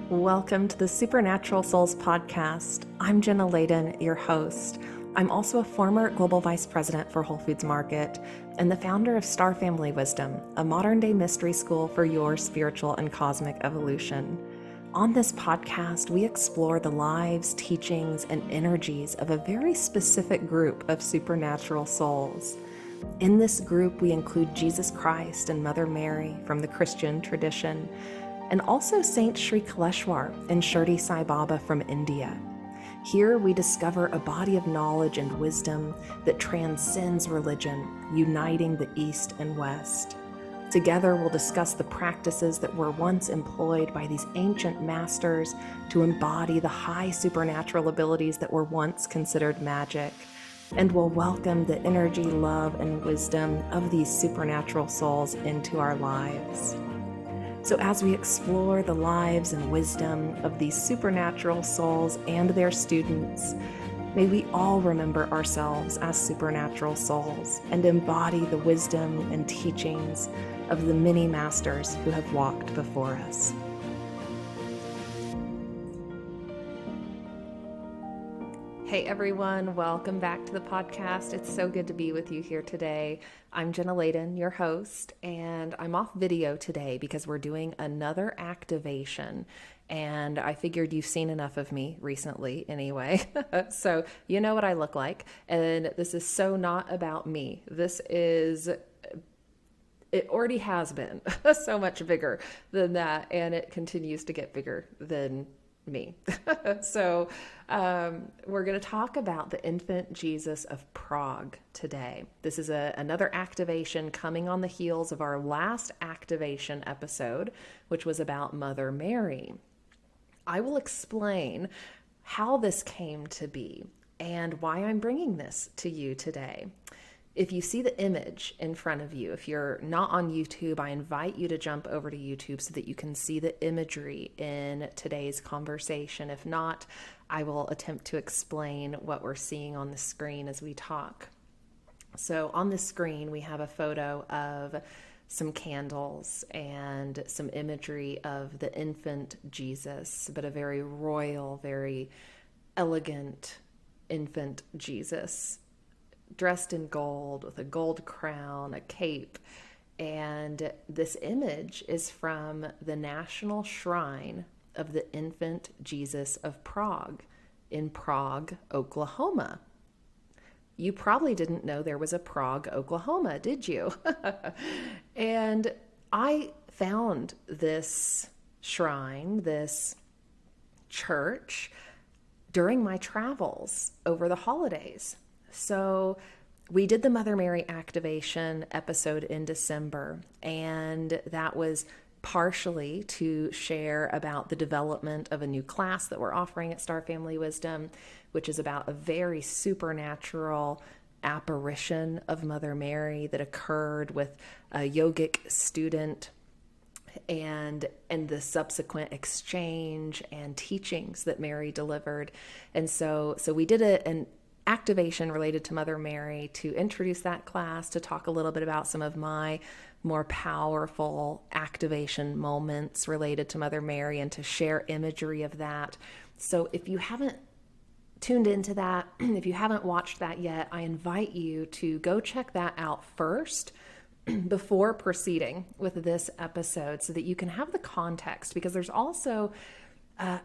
Welcome to the Supernatural Souls podcast. I'm Jenna Layden, your host. I'm also a former global vice president for Whole Foods Market and the founder of Star Family Wisdom, a modern-day mystery school for your spiritual and cosmic evolution. On this podcast, we explore the lives, teachings, and energies of a very specific group of supernatural souls. In this group, we include Jesus Christ and Mother Mary from the Christian tradition, and also Saint Sri Kaleshwar and Shirdi Sai Baba from India. Here we discover a body of knowledge and wisdom that transcends religion, uniting the East and West. Together we'll discuss the practices that were once employed by these ancient masters to embody the high supernatural abilities that were once considered magic. And we'll welcome the energy, love, and wisdom of these supernatural souls into our lives. So as we explore the lives and wisdom of these supernatural souls and their students, may we all remember ourselves as supernatural souls and embody the wisdom and teachings of the many masters who have walked before us. Hey everyone, welcome back to the podcast. It's so good to be with you here today. I'm Jenna Layden, your host, and I'm off video today because we're doing another activation. And I figured you've seen enough of me recently anyway. So you know what I look like. And this is so not about me. It already has been so much bigger than that. And it continues to get bigger than me. So we're going to talk about the Infant Jesus of Prague today. This is another activation coming on the heels of our last activation episode, which was about Mother Mary. I will explain how this came to be and why I'm bringing this to you today. If you see the image in front of you, if you're not on YouTube, I invite you to jump over to YouTube so that you can see the imagery in today's conversation. If not, I will attempt to explain what we're seeing on the screen as we talk. So on the screen, we have a photo of some candles and some imagery of the infant Jesus, but a very royal, very elegant infant Jesus, dressed in gold with a gold crown, a cape. And this image is from the National Shrine of the Infant Jesus of Prague in Prague, Oklahoma. You probably didn't know there was a Prague, Oklahoma, did you? And I found this shrine, this church, during my travels over the holidays. So we did the Mother Mary activation episode in December, and that was partially to share about the development of a new class that we're offering at Star Family Wisdom, which is about a very supernatural apparition of Mother Mary that occurred with a yogic student and the subsequent exchange and teachings that Mary delivered. And so we did an activation related to Mother Mary to introduce that class, to talk a little bit about some of my more powerful activation moments related to Mother Mary and to share imagery of that. So if you haven't tuned into that, if you haven't watched that yet, I invite you to go check that out first before proceeding with this episode so that you can have the context, because there's also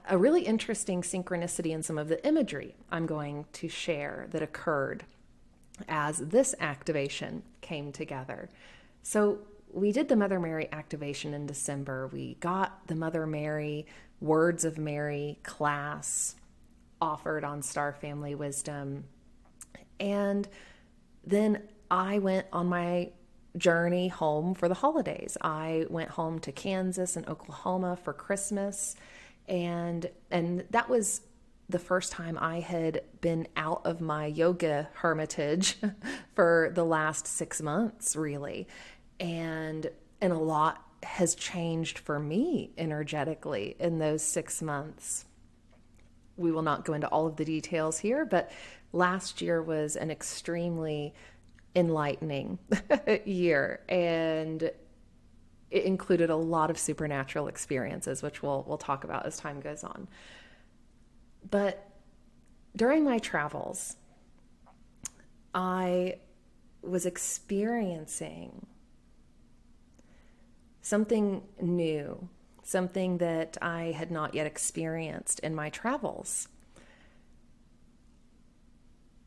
a really interesting synchronicity in some of the imagery I'm going to share that occurred as this activation came together. So we did the Mother Mary activation in December. We got the Mother Mary Words of Mary class offered on Star Family Wisdom. And then I went on my journey home for the holidays. I went home to Kansas and Oklahoma for Christmas. And that was the first time I had been out of my yoga hermitage for the last 6 months, really. And a lot has changed for me energetically in those 6 months. We will not go into all of the details here, but last year was an extremely enlightening year. And it included a lot of supernatural experiences, which we'll talk about as time goes on. But during my travels, I was experiencing something new, something that I had not yet experienced in my travels.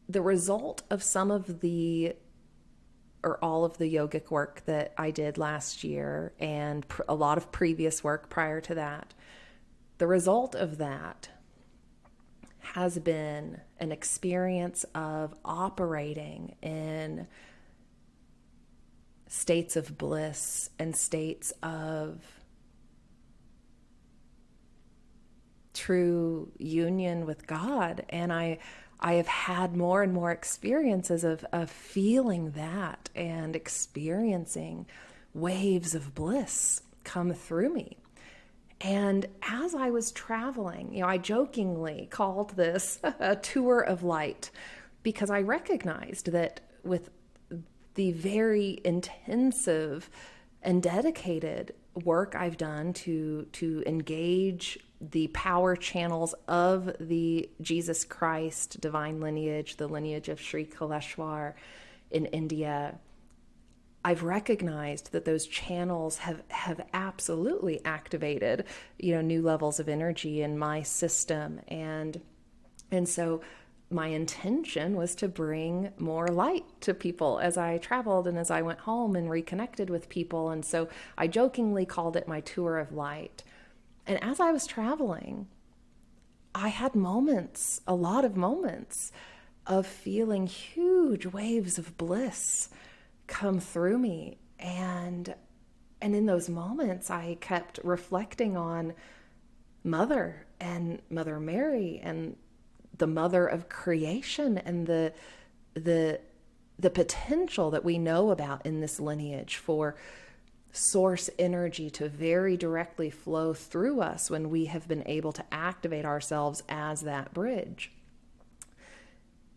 The result of some of the, or all of the yogic work that I did last year and a lot of previous work prior to that, the result of that has been an experience of operating in states of bliss and states of true union with God. And I have had more and more experiences of feeling that and experiencing waves of bliss come through me. And as I was traveling, I jokingly called this a tour of light, because I recognized that with the very intensive and dedicated work I've done to engage the power channels of the Jesus Christ divine lineage, the lineage of Sri Kaleshwar in India, I've recognized that those channels have absolutely activated, new levels of energy in my system. And so my intention was to bring more light to people as I traveled and as I went home and reconnected with people. And so I jokingly called it my tour of light. And as I was traveling, I had moments, a lot of moments of feeling huge waves of bliss come through me. And in those moments, I kept reflecting on Mother and Mother Mary and the mother of creation and the potential that we know about in this lineage for source energy to very directly flow through us when we have been able to activate ourselves as that bridge.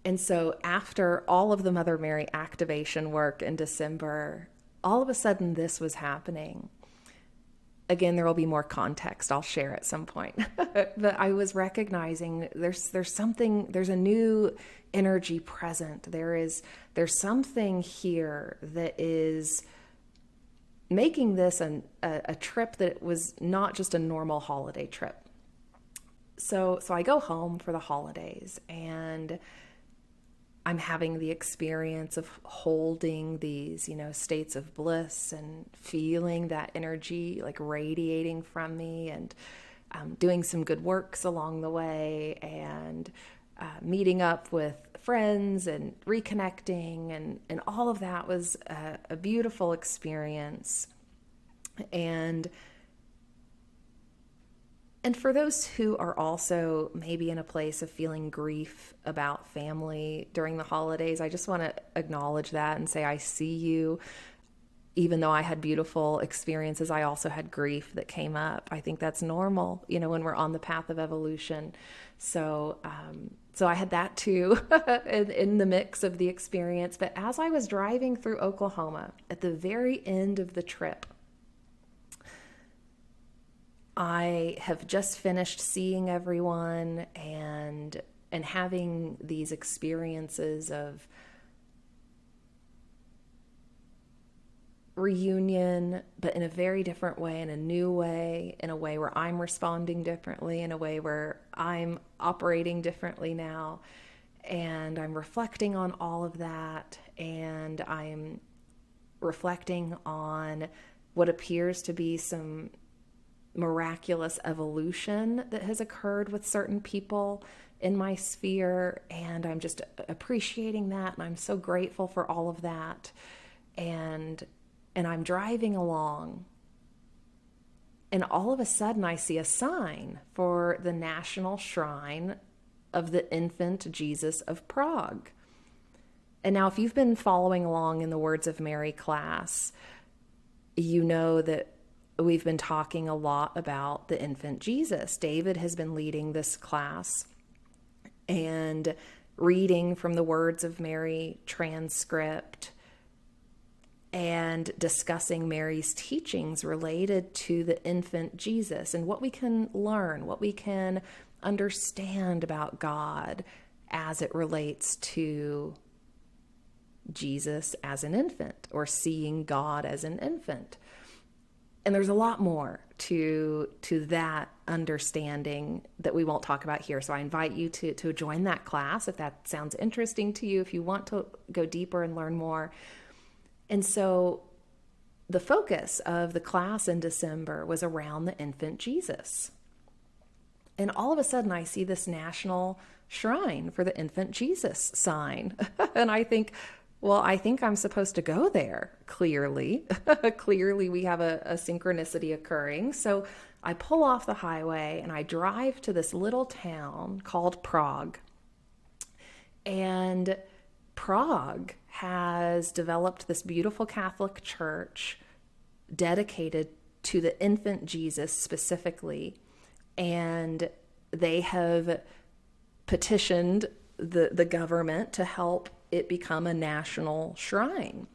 And so after all of the Mother Mary activation work in December, all of a sudden this was happening. Again, there will be more context I'll share at some point. But I was recognizing there's a new energy present. There's something here that is making this a trip that was not just a normal holiday trip. So I go home for the holidays, and I'm having the experience of holding these, states of bliss and feeling that energy like radiating from me, and doing some good works along the way, and meeting up with friends and reconnecting, and all of that was a beautiful experience. And for those who are also maybe in a place of feeling grief about family during the holidays, I just want to acknowledge that and say, I see you. Even though I had beautiful experiences, I also had grief that came up. I think that's normal, when we're on the path of evolution. So I had that too in the mix of the experience. But as I was driving through Oklahoma at the very end of the trip, I have just finished seeing everyone and having these experiences of reunion, but in a very different way, in a new way, in a way where I'm responding differently, in a way where I'm operating differently now. And I'm reflecting on all of that, and I'm reflecting on what appears to be some miraculous evolution that has occurred with certain people in my sphere, and I'm just appreciating that, and I'm so grateful for all of that. And I'm driving along, and all of a sudden I see a sign for the National Shrine of the Infant Jesus of Prague. And now, if you've been following along in the Words of Mary class, you know that we've been talking a lot about the infant Jesus. David has been leading this class and reading from the Words of Mary transcript and discussing Mary's teachings related to the infant Jesus and what we can learn, what we can understand about God as it relates to Jesus as an infant, or seeing God as an infant. And there's a lot more to that understanding that we won't talk about here. So I invite you to join that class if that sounds interesting to you, if you want to go deeper and learn more. And so the focus of the class in December was around the infant Jesus. And all of a sudden I see this national shrine for the infant Jesus sign. And I think, well, I think I'm supposed to go there, clearly. Clearly, we have a synchronicity occurring. So I pull off the highway and I drive to this little town called Prague. And Prague has developed this beautiful Catholic church dedicated to the infant Jesus specifically. And they have petitioned the government to help it become a national shrine.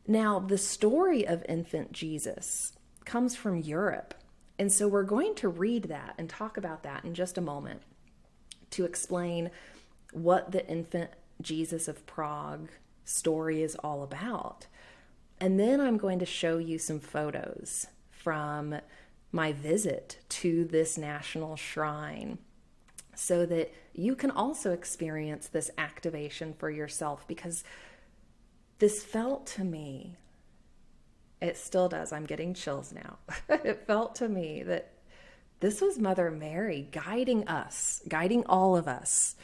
Now, the story of infant Jesus comes from Europe. And so we're going to read that and talk about that in just a moment to explain what the infant Jesus of Prague story is all about. And then I'm going to show you some photos from my visit to this national shrine, so that you can also experience this activation for yourself, because this felt to me, it still does, I'm getting chills now. It felt to me that this was Mother Mary guiding us, guiding all of us,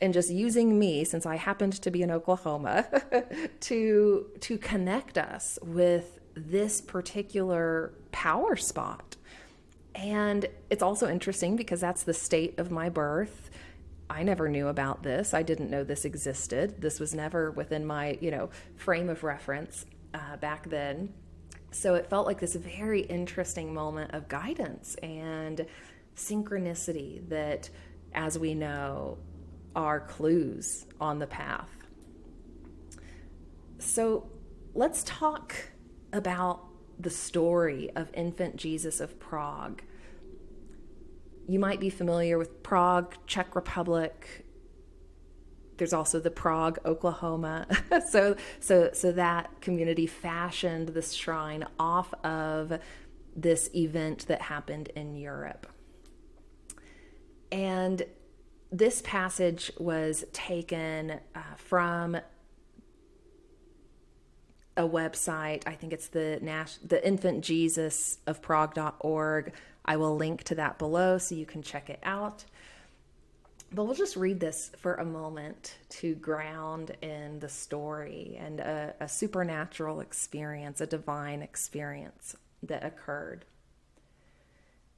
and just using me, since I happened to be in Oklahoma, to connect us with this particular power spot. And it's also interesting because that's the state of my birth. I never knew about this. I didn't know this existed. This was never within my, frame of reference back then. So it felt like this very interesting moment of guidance and synchronicity that, as we know, are clues on the path. So let's talk about the story of infant Jesus of Prague. You might be familiar with Prague, Czech Republic. There's also the Prague, Oklahoma. So that community fashioned this shrine off of this event that happened in Europe. And this passage was taken from a website. I think it's the Infant Jesus of Prague.org. I will link to that below so you can check it out. But we'll just read this for a moment to ground in the story and a supernatural experience, a divine experience that occurred.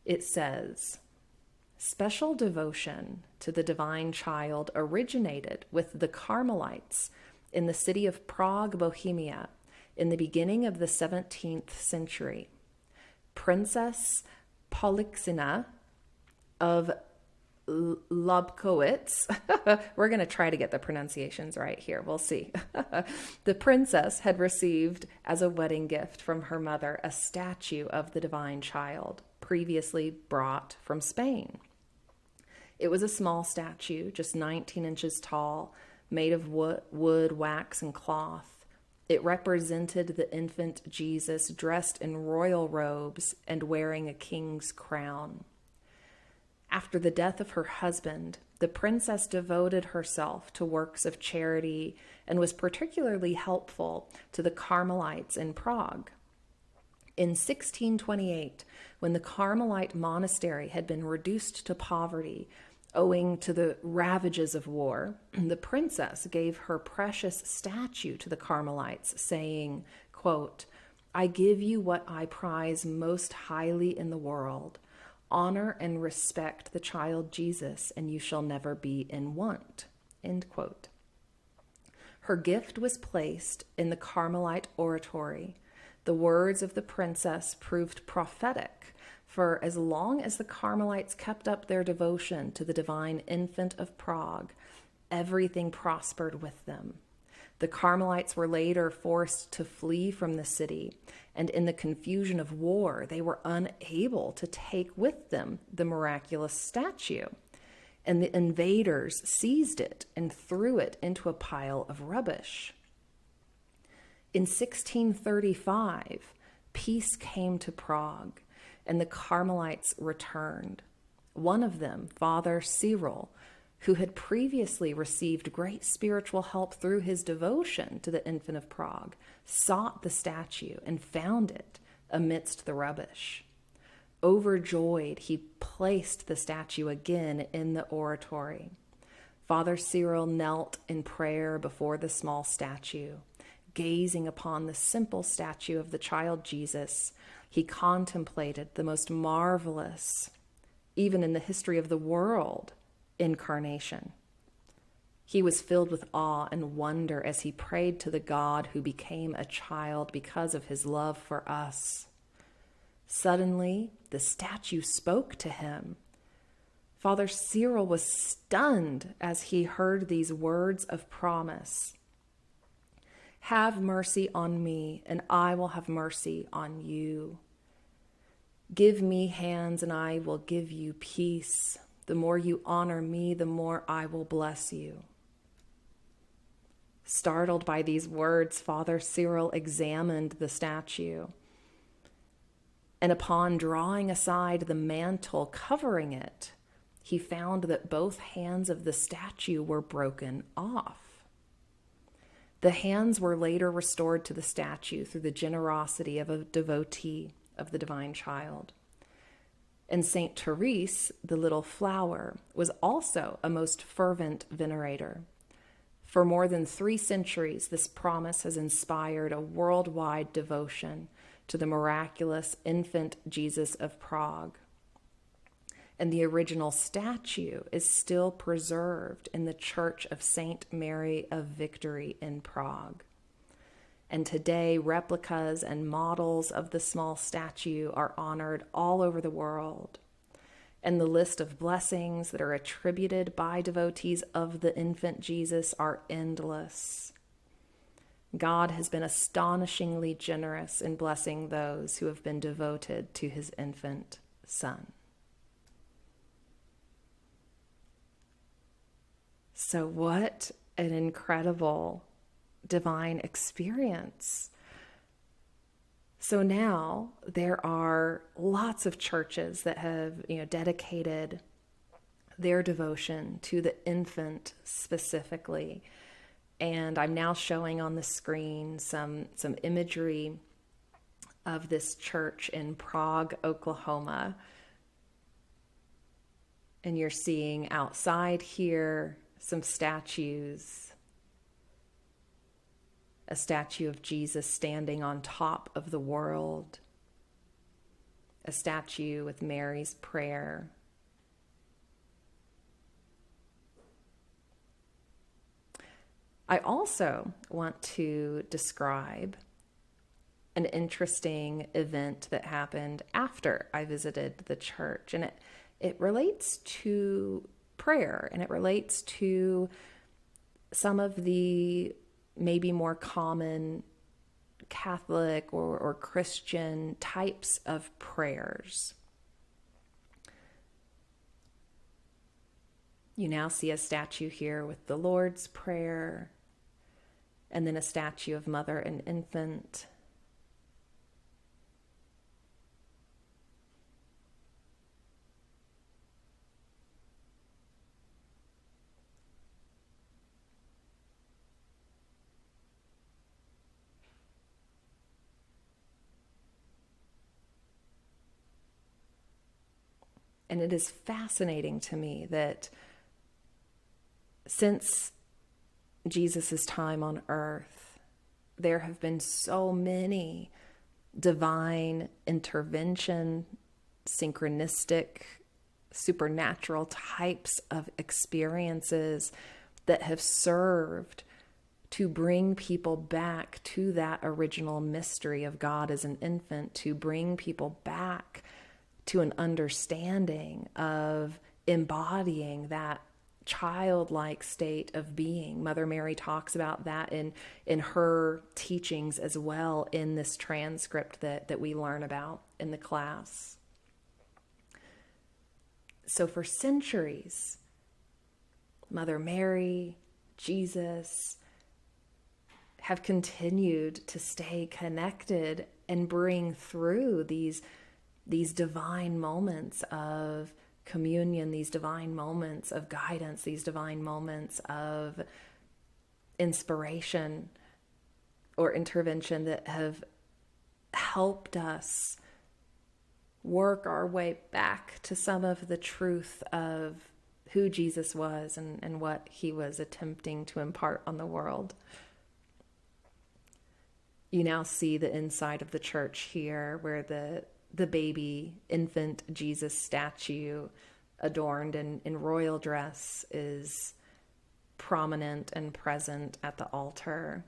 It says, special devotion to the divine child originated with the Carmelites in the city of Prague, Bohemia, in the beginning of the 17th century. Princess Polixena of Lobkowitz, we're going to try to get the pronunciations right here, we'll see. The princess had received as a wedding gift from her mother a statue of the divine child, previously brought from Spain. It was a small statue, just 19 inches tall, made of wood, wax, and cloth. It represented the infant Jesus dressed in royal robes and wearing a king's crown. After the death of her husband, the princess devoted herself to works of charity and was particularly helpful to the Carmelites in Prague. In 1628, when the Carmelite monastery had been reduced to poverty owing to the ravages of war, the princess gave her precious statue to the Carmelites, saying, quote, "I give you what I prize most highly in the world. Honor and respect the child Jesus, and you shall never be in want." End quote. Her gift was placed in the Carmelite oratory. The words of the princess proved prophetic, for as long as the Carmelites kept up their devotion to the divine infant of Prague, everything prospered with them. The Carmelites were later forced to flee from the city, and in the confusion of war, they were unable to take with them the miraculous statue. And the invaders seized it and threw it into a pile of rubbish. In 1635, peace came to Prague, and the Carmelites returned. One of them, Father Cyril, who had previously received great spiritual help through his devotion to the Infant of Prague, sought the statue and found it amidst the rubbish. Overjoyed, he placed the statue again in the oratory. Father Cyril knelt in prayer before the small statue. Gazing upon the simple statue of the child Jesus, he contemplated the most marvelous, even in the history of the world, incarnation. He was filled with awe and wonder as he prayed to the God who became a child because of his love for us. Suddenly, the statue spoke to him. Father Cyril was stunned as he heard these words of promise. Have mercy on me, and I will have mercy on you. Give me hands, and I will give you peace. The more you honor me, the more I will bless you. Startled by these words, Father Cyril examined the statue. And upon drawing aside the mantle covering it, he found that both hands of the statue were broken off. The hands were later restored to the statue through the generosity of a devotee of the Divine Child. And Saint Therese, the little flower, was also a most fervent venerator. For more than 3 centuries, this promise has inspired a worldwide devotion to the miraculous Infant Jesus of Prague. And the original statue is still preserved in the Church of Saint Mary of Victory in Prague. And today, replicas and models of the small statue are honored all over the world. And the list of blessings that are attributed by devotees of the infant Jesus are endless. God has been astonishingly generous in blessing those who have been devoted to his infant Son. So what an incredible divine experience. So now there are lots of churches that have, dedicated their devotion to the infant specifically. And I'm now showing on the screen some imagery of this church in Prague, Oklahoma. And you're seeing outside here some statues. A statue of Jesus standing on top of the world. A statue with Mary's prayer. I also want to describe an interesting event that happened after I visited the church. And it relates to prayer, and it relates to some of the maybe more common Catholic or Christian types of prayers. You now see a statue here with the Lord's Prayer, and then a statue of Mother and Infant. And it is fascinating to me that since Jesus' time on earth, there have been so many divine intervention, synchronistic, supernatural types of experiences that have served to bring people back to that original mystery of God as an infant, to bring people back to an understanding of embodying that childlike state of being. Mother Mary talks about that in her teachings as well, in this transcript that we learn about in the class. So for centuries, Mother Mary, Jesus have continued to stay connected and bring through these divine moments of communion, these divine moments of guidance, these divine moments of inspiration or intervention that have helped us work our way back to some of the truth of who Jesus was and what he was attempting to impart on the world. You now see the inside of the church here, where the baby infant Jesus statue adorned in royal dress is prominent and present at the altar.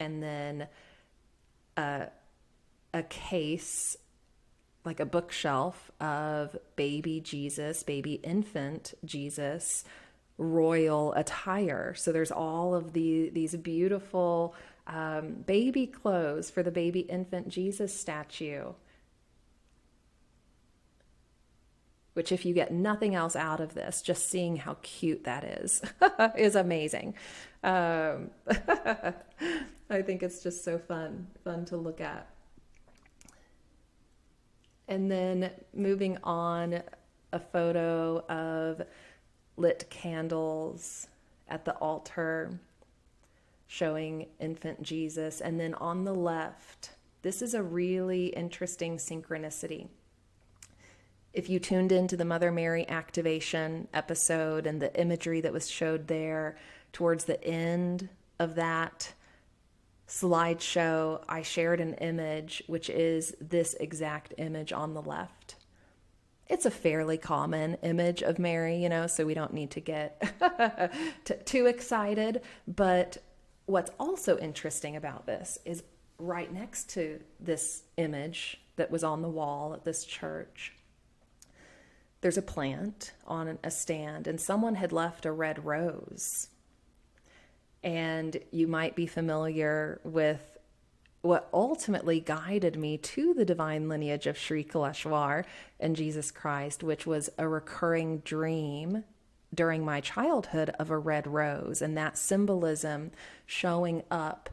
And then a case, like a bookshelf, of baby Jesus, baby infant Jesus, royal attire. So there's all of these beautiful baby clothes for the baby infant Jesus statue, which, if you get nothing else out of this, just seeing how cute that is amazing. I think it's just so fun to look at. And then moving on, a photo of lit candles at the altar showing infant Jesus. And then on the left, this is a really interesting synchronicity. If you tuned into the Mother Mary activation episode and the imagery that was showed there, towards the end of that slideshow, I shared an image, which is this exact image on the left. It's a fairly common image of Mary, so we don't need to get too excited. But what's also interesting about this is right next to this image that was on the wall at this church, there's a plant on a stand, and someone had left a red rose. And you might be familiar with what ultimately guided me to the divine lineage of Sri Kaleshwar and Jesus Christ, which was a recurring dream during my childhood of a red rose, and that symbolism showing up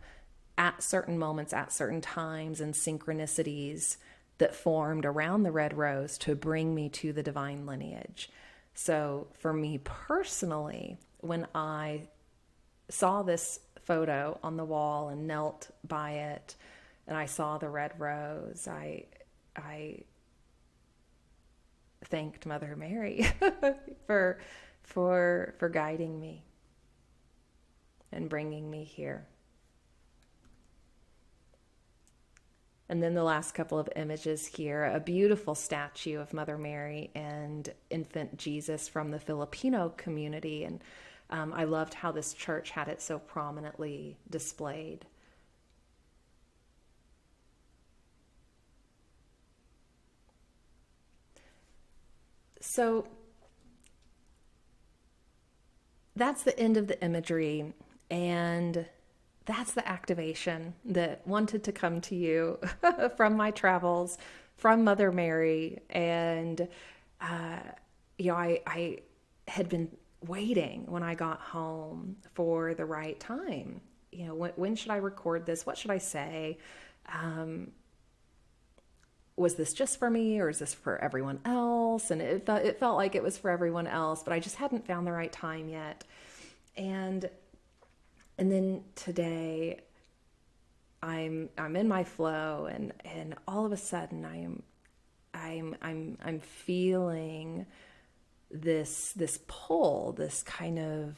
at certain moments, at certain times, and synchronicities that formed around the red rose to bring me to the divine lineage. So for me personally, when I saw this photo on the wall and knelt by it, and I saw the red rose, I thanked Mother Mary for guiding me and bringing me here. And then the last couple of images here, a beautiful statue of Mother Mary and infant Jesus from the Filipino community. And I loved how this church had it so prominently displayed. So that's the end of the imagery, and that's the activation that wanted to come to you from my travels, from Mother Mary. And, I had been waiting when I got home for the right time. When should I record this? What should I say? Was this just for me, or is this for everyone else? And it felt like it was for everyone else, but I just hadn't found the right time yet. And then today I'm in my flow, and all of a sudden I'm feeling this pull, this kind of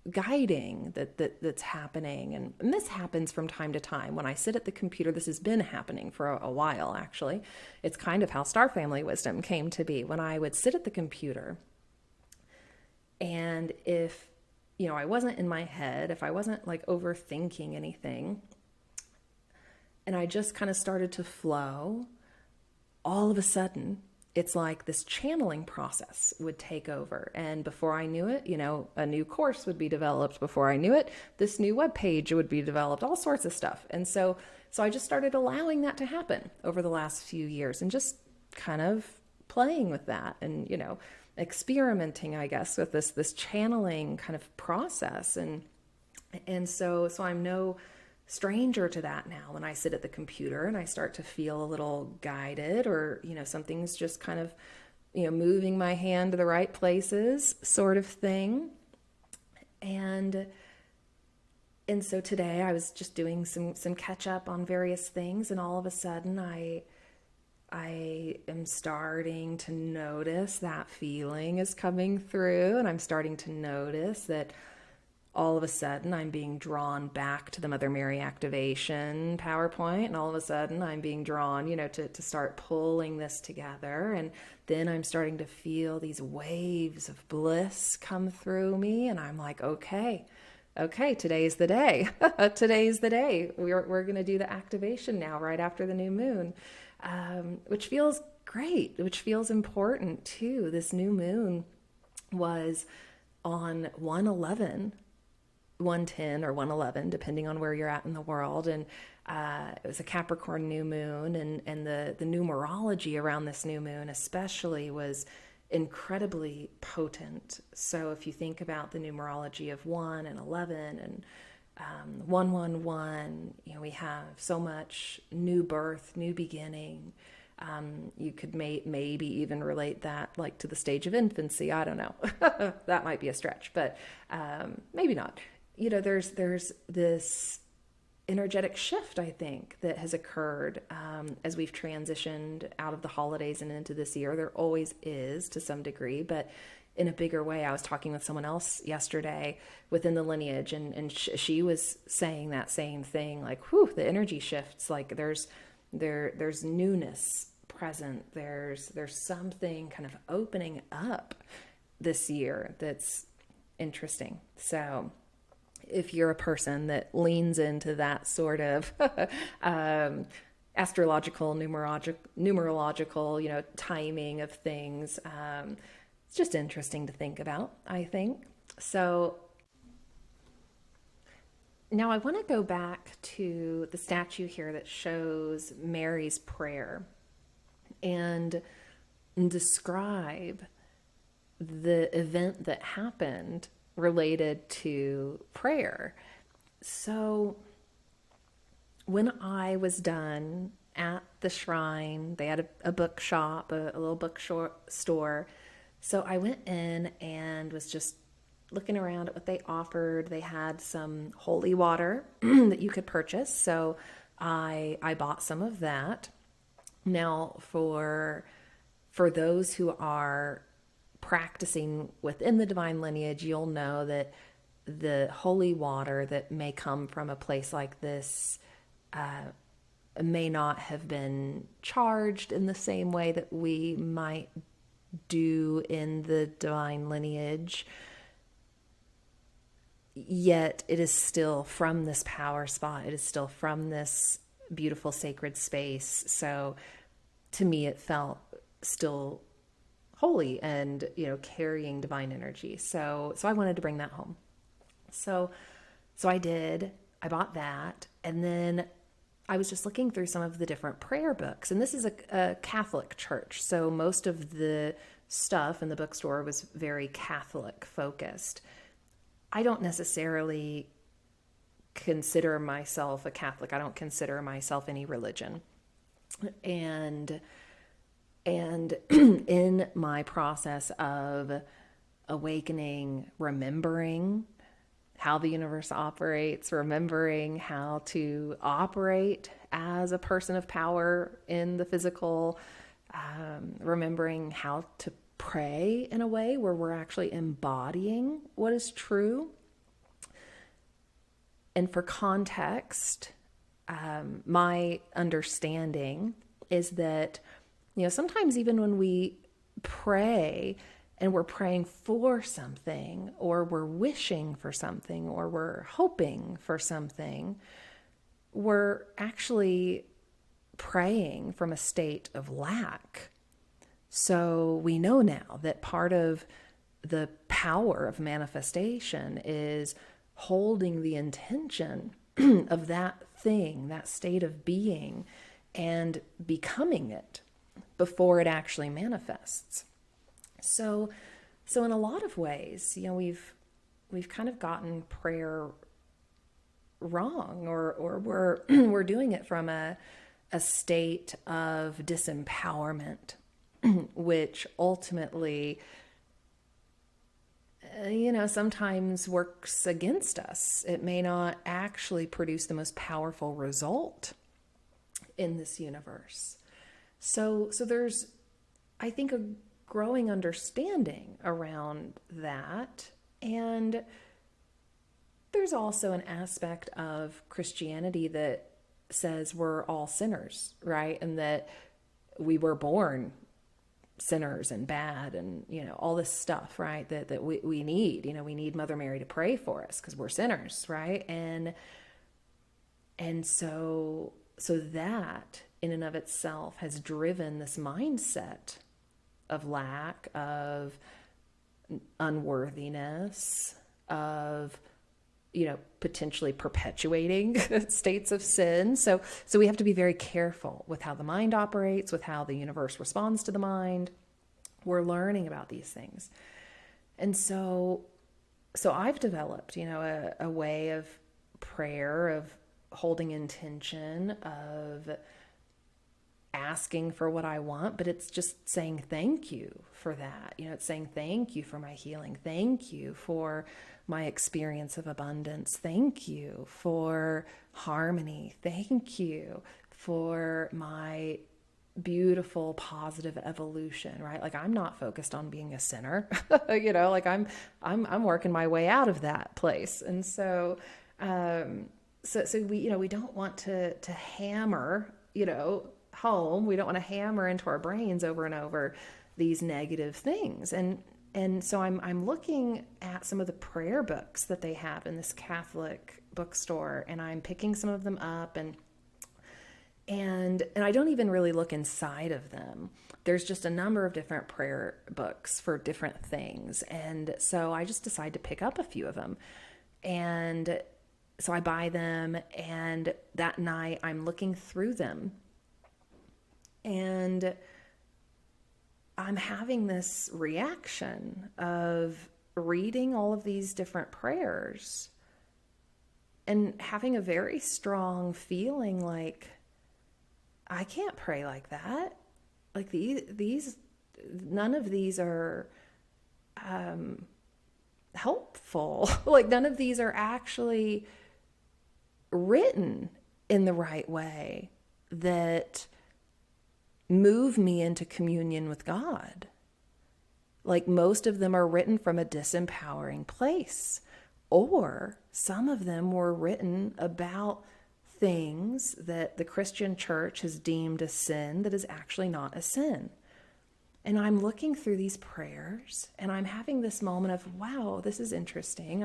guiding that's happening. And this happens from time to time when I sit at the computer. This has been happening for a while, actually. It's kind of how Star Family Wisdom came to be. When I would sit at the computer, and if I wasn't in my head, if I wasn't like overthinking anything, and I just kind of started to flow, all of a sudden it's like this channeling process would take over. And before I knew it, a new course would be developed. Before I knew it, this new web page would be developed, all sorts of stuff. And so I just started allowing that to happen over the last few years and just kind of playing with that and, experimenting, I guess, with this channeling kind of process. And so I'm no stranger to that now. When I sit at the computer and I start to feel a little guided, or something's just kind of moving my hand to the right places, sort of thing. And so today I was just doing some catch up on various things, and all of a sudden I am starting to notice that feeling is coming through, and I'm starting to notice that all of a sudden I'm being drawn back to the Mother Mary activation PowerPoint, and all of a sudden I'm being drawn, to start pulling this together. And then I'm starting to feel these waves of bliss come through me, and I'm like, okay, today's the day. Today's the day. We're going to do the activation now, right after the new moon, which feels great, which feels important too. This new moon was on 111, 110 or 111, depending on where you're at in the world. And it was a Capricorn new moon, and the numerology around this new moon especially was incredibly potent. So if you think about the numerology of 1 and 11 and 111, we have so much new birth, new beginning. You could maybe even relate that like to the stage of infancy. I don't know. That might be a stretch, but maybe not. There's this energetic shift, I think, that has occurred as we've transitioned out of the holidays and into this year. There always is to some degree, but in a bigger way. I was talking with someone else yesterday within the lineage, and she was saying that same thing, like, whew, the energy shifts, like there's newness present. There's something kind of opening up this year that's interesting. So if you're a person that leans into that sort of astrological, numerological, timing of things, it's just interesting to think about, I think. So now I want to go back to the statue here that shows Mary's prayer and describe the event that happened related to prayer. So when I was done at the shrine, they had a bookshop, a little bookstore. So I went in and was just looking around at what they offered. They had some holy water that you could purchase. So I bought some of that. Now for those who are practicing within the divine lineage, you'll know that the holy water that may come from a place like this may not have been charged in the same way that we might do in the divine lineage. Yet it is still from this power spot. It is still from this beautiful sacred space. So to me, it felt still holy and, carrying divine energy. So I wanted to bring that home. So I did. I bought that. And then I was just looking through some of the different prayer books. And this is a Catholic church. So most of the stuff in the bookstore was very Catholic focused. I don't necessarily consider myself a Catholic. I don't consider myself any religion. And in my process of awakening, remembering how the universe operates, remembering how to operate as a person of power in the physical, remembering how to pray in a way where we're actually embodying what is true. And for context, my understanding is that, sometimes even when we pray and we're praying for something, or we're wishing for something, or we're hoping for something, we're actually praying from a state of lack. So we know now that part of the power of manifestation is holding the intention of that thing, that state of being, and becoming it before it actually manifests. So in a lot of ways, we've kind of gotten prayer wrong, or we're doing it from a state of disempowerment, which ultimately, sometimes works against us. It may not actually produce the most powerful result in this universe. So there's, I think, a growing understanding around that. And there's also an aspect of Christianity that says we're all sinners, right? And that we were born sinners and bad and, all this stuff, right? That we need, we need Mother Mary to pray for us because we're sinners, right? And so that in and of itself has driven this mindset of lack, of unworthiness, of potentially perpetuating states of sin. So we have to be very careful with how the mind operates, with how the universe responds to the mind. We're learning about these things. And so I've developed, a way of prayer, of holding intention, of asking for what I want, but it's just saying thank you for that. It's saying thank you for my healing. Thank you for my experience of abundance. Thank you for harmony. Thank you for my beautiful, positive evolution, right? Like, I'm not focused on being a sinner, like I'm working my way out of that place. And so we don't want to hammer, home. We don't want to hammer into our brains over and over these negative things. And so I'm looking at some of the prayer books that they have in this Catholic bookstore, and I'm picking some of them up, and I don't even really look inside of them. There's just a number of different prayer books for different things. And so I just decide to pick up a few of them. And so I buy them, and that night I'm looking through them, and I'm having this reaction of reading all of these different prayers and having a very strong feeling like, I can't pray like that. Like these none of these are helpful. Like, none of these are actually written in the right way that move me into communion with God. Like, most of them are written from a disempowering place, or some of them were written about things that the Christian church has deemed a sin that is actually not a sin. And I'm looking through these prayers, and I'm having this moment of, wow, this is interesting.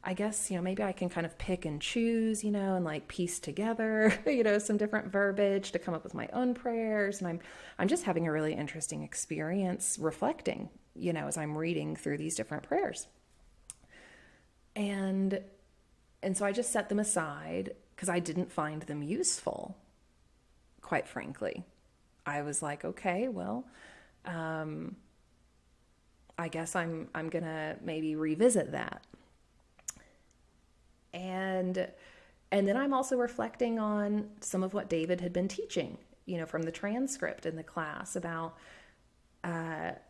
I guess, maybe I can kind of pick and choose, and like piece together, some different verbiage to come up with my own prayers. And I'm just having a really interesting experience reflecting, as I'm reading through these different prayers. And so I just set them aside because I didn't find them useful, quite frankly. I was like, okay, well, I guess I'm going to maybe revisit that. And then I'm also reflecting on some of what David had been teaching, from the transcript in the class about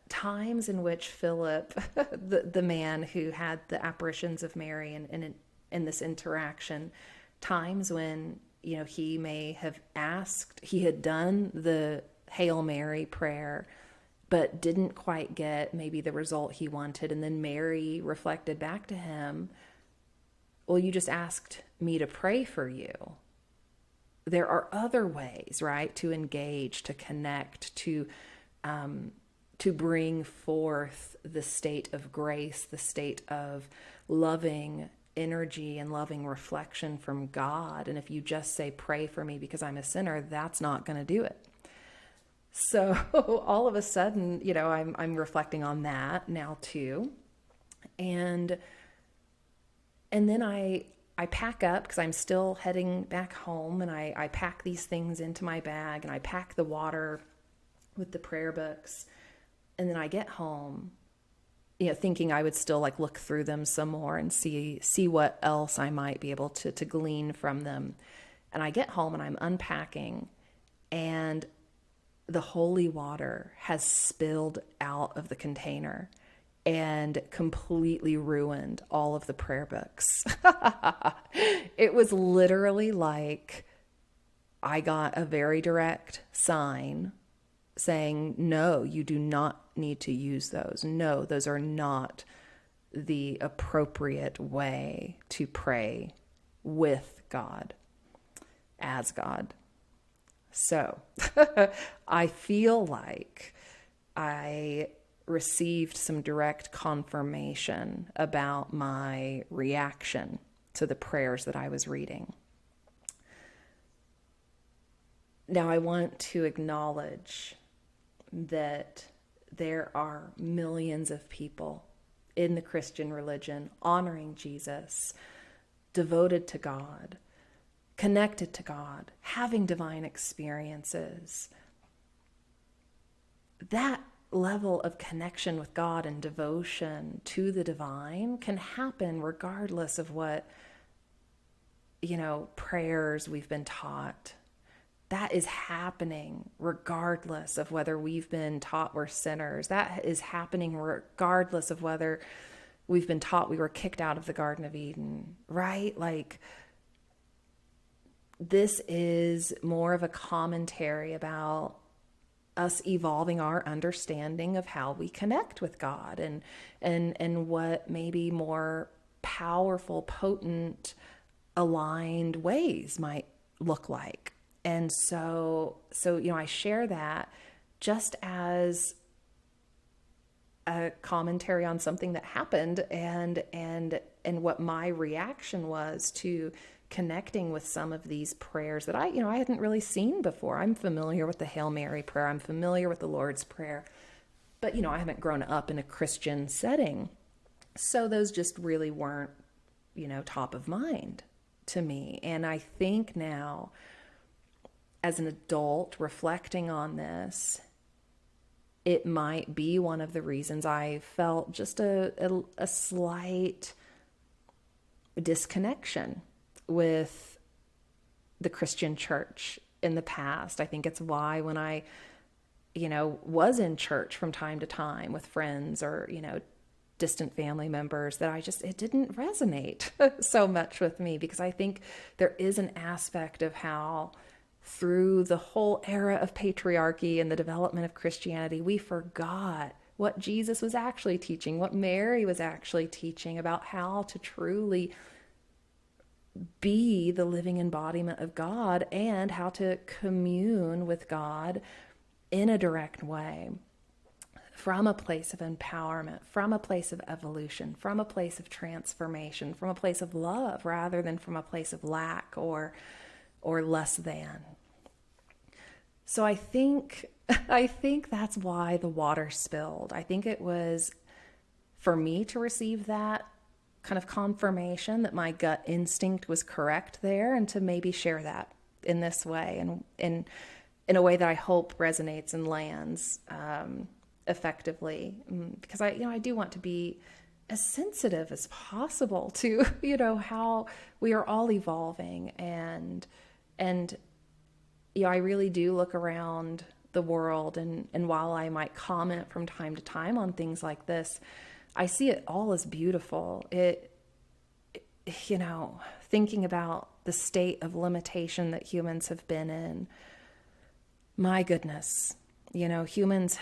times in which Philip, the man who had the apparitions of Mary and in this interaction, times when, he may have asked, he had done the Hail Mary prayer, but didn't quite get maybe the result he wanted. And then Mary reflected back to him, well, you just asked me to pray for you. There are other ways, right, to engage, to connect, to bring forth the state of grace, the state of loving energy and loving reflection from God. And if you just say, pray for me because I'm a sinner, that's not going to do it. So all of a sudden, I'm reflecting on that now too. And then I pack up because I'm still heading back home, and I pack these things into my bag, and I pack the water with the prayer books. And then I get home, thinking I would still like look through them some more and see what else I might be able to glean from them. And I get home and I'm unpacking, and the holy water has spilled out of the container and completely ruined all of the prayer books. It was literally like I got a very direct sign saying, no, you do not need to use those. No, those are not the appropriate way to pray with God, as God. So I feel like I received some direct confirmation about my reaction to the prayers that I was reading. Now, I want to acknowledge that there are millions of people in the Christian religion honoring Jesus, devoted to God, connected to God, having divine experiences. That level of connection with God and devotion to the divine can happen regardless of what, prayers we've been taught. That is happening regardless of whether we've been taught we're sinners. That is happening regardless of whether we've been taught we were kicked out of the Garden of Eden, right? Like, this is more of a commentary about us evolving our understanding of how we connect with God and what maybe more powerful, potent, aligned ways might look like. And so I share that just as a commentary on something that happened and what my reaction was to connecting with some of these prayers that I hadn't really seen before. I'm familiar with the Hail Mary prayer. I'm familiar with the Lord's Prayer, but I haven't grown up in a Christian setting. So those just really weren't, top of mind to me. And I think now, as an adult reflecting on this, it might be one of the reasons I felt just a slight disconnection with the Christian church in the past. I think it's why when I, was in church from time to time with friends or, distant family members, that it didn't resonate so much with me, because I think there is an aspect of how through the whole era of patriarchy and the development of Christianity, we forgot what Jesus was actually teaching, what Mary was actually teaching about how to truly be the living embodiment of God and how to commune with God in a direct way, from a place of empowerment, from a place of evolution, from a place of transformation, from a place of love, rather than from a place of lack or less than. So I think that's why the water spilled. I think it was for me to receive that kind of confirmation that my gut instinct was correct there, and to maybe share that in this way and in a way that I hope resonates and lands effectively, because I do want to be as sensitive as possible to how we are all evolving, and I really do look around the world, and while I might comment from time to time on things like this, I see it all as beautiful. Thinking about the state of limitation that humans have been in, my goodness, humans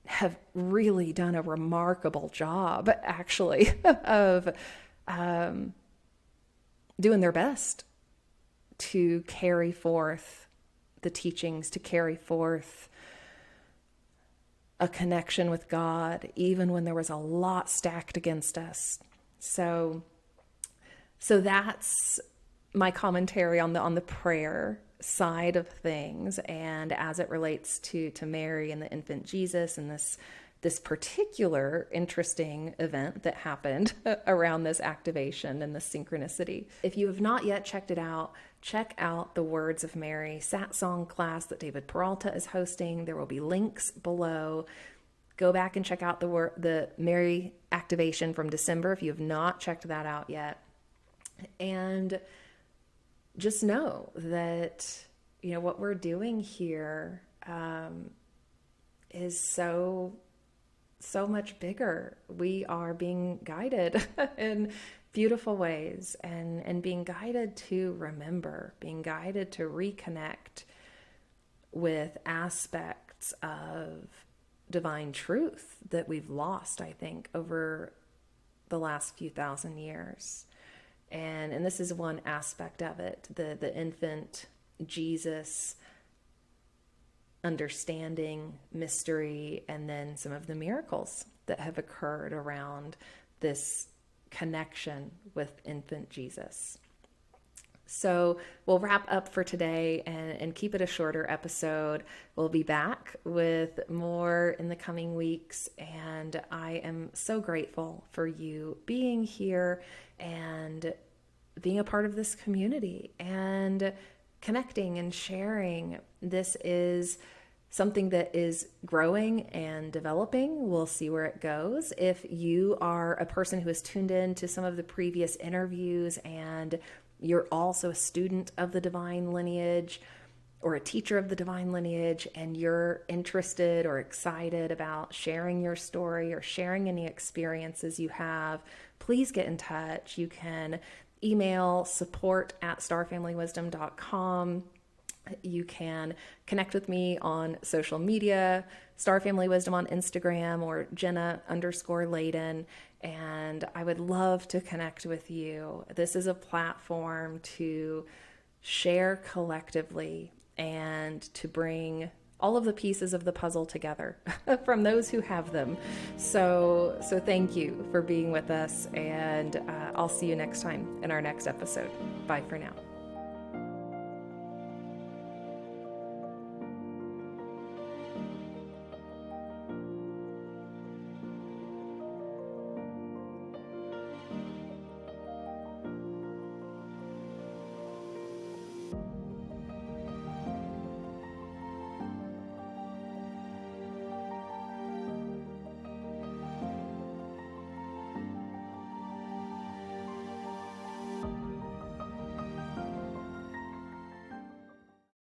have really done a remarkable job, actually, of doing their best to carry forth the teachings, to carry forth a connection with God, even when there was a lot stacked against us. So that's my commentary on the prayer side of things, and as it relates to Mary and the infant Jesus and this particular interesting event that happened around this activation and this synchronicity. If you have not yet checked it out, check out the Words of Mary Satsang class that David Peralta is hosting. There will be links below. Go back and check out the Mary activation from December if you have not checked that out yet. And just know that, what we're doing here is so much bigger. We are being guided in beautiful ways and being guided to remember, being guided to reconnect with aspects of divine truth that we've lost, I think, over the last few thousand years. And this is one aspect of it, the infant Jesus understanding, mystery, and then some of the miracles that have occurred around this connection with infant Jesus. So we'll wrap up for today and keep it a shorter episode. We'll be back with more in the coming weeks, and I am so grateful for you being here and being a part of this community and connecting and sharing. This is something that is growing and developing. We'll see where it goes. If you are a person who has tuned in to some of the previous interviews and you're also a student of the divine lineage or a teacher of the divine lineage, and you're interested or excited about sharing your story or sharing any experiences you have, please get in touch. You can email support@starfamilywisdom.com. You can connect with me on social media, Star Family Wisdom on Instagram or Jenna_Layden. And I would love to connect with you. This is a platform to share collectively and to bring all of the pieces of the puzzle together from those who have them. So thank you for being with us, and I'll see you next time in our next episode. Bye for now.